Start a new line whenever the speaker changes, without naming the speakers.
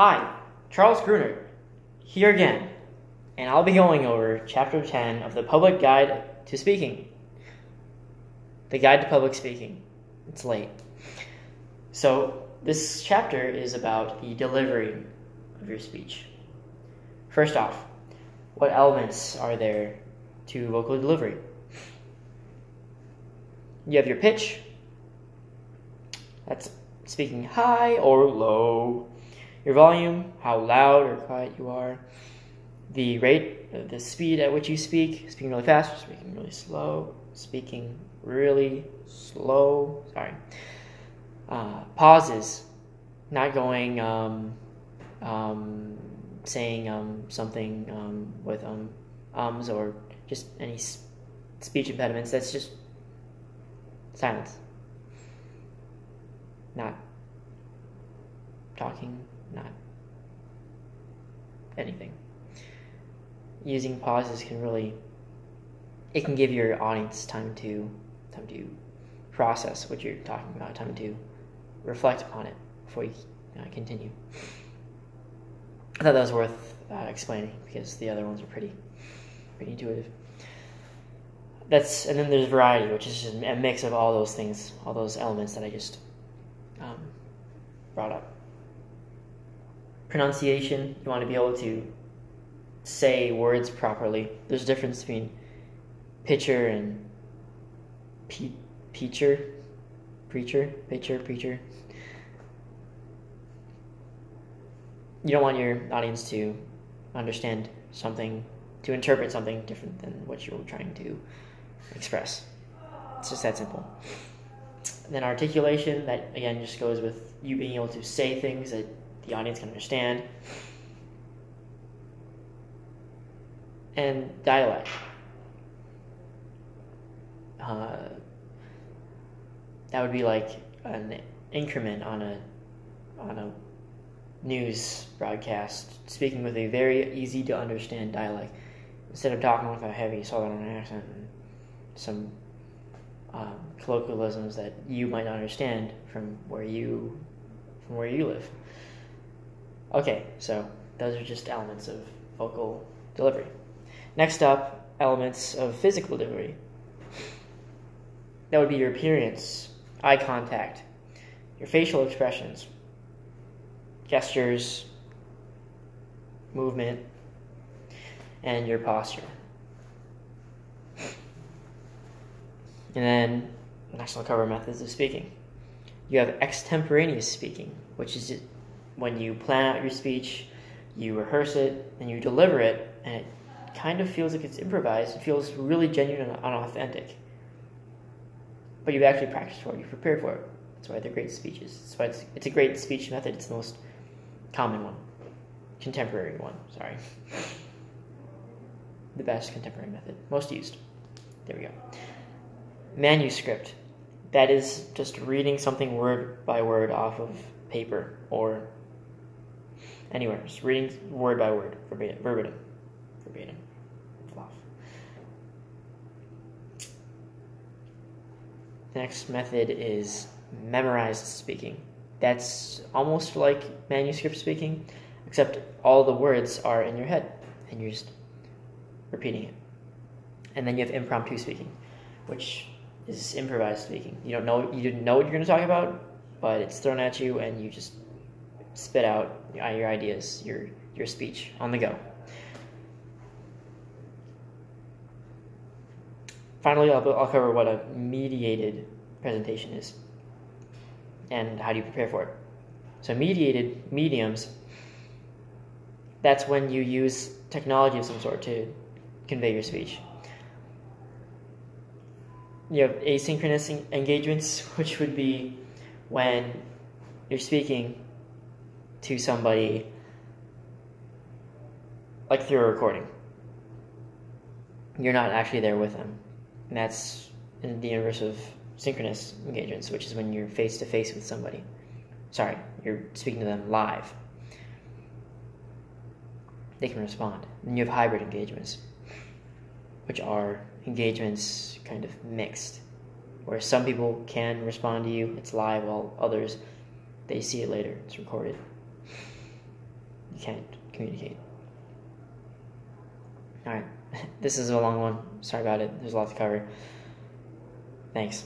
Hi, Charles Gruner, here again, and I'll be going over Chapter 10 of the Public Guide to Speaking. The Guide to Public Speaking. It's late. So, this chapter is about the delivery of your speech. First off, what elements are there to vocal delivery? You have your pitch. That's speaking high or low. Your volume, how loud or quiet you are. The rate, the speed at which you speak, speaking really fast, speaking really slow, speaking really slow, sorry. Pauses, not going, saying something with ums or just any speech impediments. That's just silence. Not talking, not anything. Using pauses can really, it can give your audience time to process what you're talking about, time to reflect on it before you continue. I thought that was worth explaining because the other ones are pretty intuitive. And then there's variety, which is just a mix of all those things, all those elements that I just brought up. Pronunciation, you want to be able to say words properly. There's a difference between pitcher and preacher. You don't want your audience to understand something, to interpret something different than what you're trying to express. It's just that simple. And then articulation, that again just goes with you being able to say things that the audience can understand. And dialect. That would be like an increment on a news broadcast, speaking with a very easy to understand dialect, instead of talking with a heavy southern accent and some colloquialisms that you might not understand from where you live. Okay, so those are just elements of vocal delivery. Next up, elements of physical delivery. That would be your appearance, eye contact, your facial expressions, gestures, movement, and your posture. And then, next I'll cover methods of speaking. You have extemporaneous speaking, which is when you plan out your speech, you rehearse it, and you deliver it, and it kind of feels like it's improvised. It feels really genuine and authentic. But you've actually practiced for it, you've prepared for it. That's why they're great speeches. That's why it's a great speech method. It's the most common one. Contemporary one, sorry. The best contemporary method. Most used. There we go. Manuscript. That is just reading something word by word off of paper or anywhere. Just reading word by word, verbatim. Fluff. The next method is memorized speaking. That's almost like manuscript speaking, except all the words are in your head and you're just repeating it. And then you have impromptu speaking, which is improvised speaking. You didn't know what you're going to talk about, but it's thrown at you and you just spit out your ideas, your speech on the go. Finally, I'll cover what a mediated presentation is and how do you prepare for it. So mediated mediums, that's when you use technology of some sort to convey your speech. You have asynchronous engagements, which would be when you're speaking to somebody like through a recording. You're not actually there with them. And that's in the inverse of synchronous engagements, which is when you're face-to-face with somebody. Sorry, you're speaking to them live. They can respond. And you have hybrid engagements, which are engagements kind of mixed, where some people can respond to you, it's live, while others, they see it later, it's recorded. you can't communicate. All right. This is a long one. Sorry about it. There's a lot to cover. Thanks.